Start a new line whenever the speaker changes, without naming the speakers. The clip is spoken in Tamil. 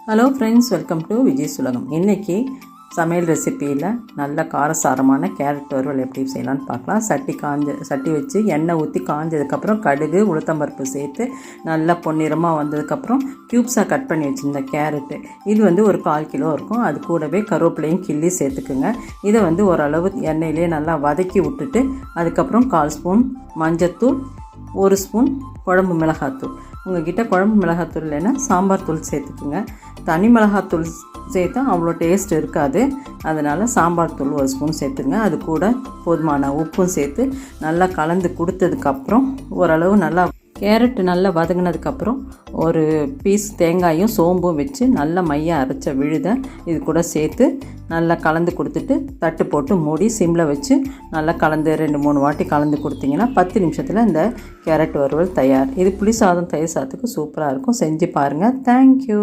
Hello friends, welcome to Vijay சுலகம். இன்றைக்கி சமையல் ரெசிப்பியில் நல்ல காரசாரமான கேரட் வறுவல் எப்படி செய்யலான்னு பார்க்கலாம். சட்டி வச்சு எண்ணெய் ஊற்றி காஞ்சதுக்கப்புறம் கடுகு உளுத்தம்பருப்பு சேர்த்து நல்லா பொன்னிறமாக வந்ததுக்கப்புறம் க்யூப்ஸாக கட் பண்ணி வச்சுருந்த கேரட்டு இது ஒரு 1/4 கிலோ இருக்கும். அது கூடவே கருவேப்பிலையும் கிள்ளி சேர்த்துக்குங்க. இதை ஓரளவு எண்ணெயிலே நல்லா வதக்கி விட்டுட்டு அதுக்கப்புறம் 1/4 ஸ்பூன் மஞ்சத்தூள், 1 ஸ்பூன் குழம்பு மிளகாத்தூள். உங்கள்கிட்ட குழம்பு மிளகாத்தூள் இல்லைன்னா சாம்பார் தூள் சேர்த்துக்குங்க. தனி மிளகாத்தூள் சேர்த்தா அவ்வளோ டேஸ்ட் இருக்காது. அதனால் சாம்பார் தூள் 1 ஸ்பூன் சேர்த்துங்க. அது கூட போதுமான உப்பும் சேர்த்து நல்லா கலந்து கொடுத்ததுக்கப்புறம் ஓரளவு நல்லா கேரட்டு நல்லா வதங்கினதுக்கப்புறம் ஒரு பீஸ் தேங்காயும் சோம்பும் வச்சு நல்லா மையாக அரைச்ச விழுதை இது கூட சேர்த்து நல்லா கலந்து கொடுத்துட்டு தட்டு போட்டு மூடி சிம்மில் வச்சு நல்லா கலந்து 2-3 வாட்டி கலந்து கொடுத்தீங்கன்னா 10 நிமிஷத்தில் இந்த கேரட் வறுவல் தயார். இது புளி சாதம், தயிர் சாதத்துக்கு சூப்பராக இருக்கும். செஞ்சு பாருங்கள். தேங்க்யூ.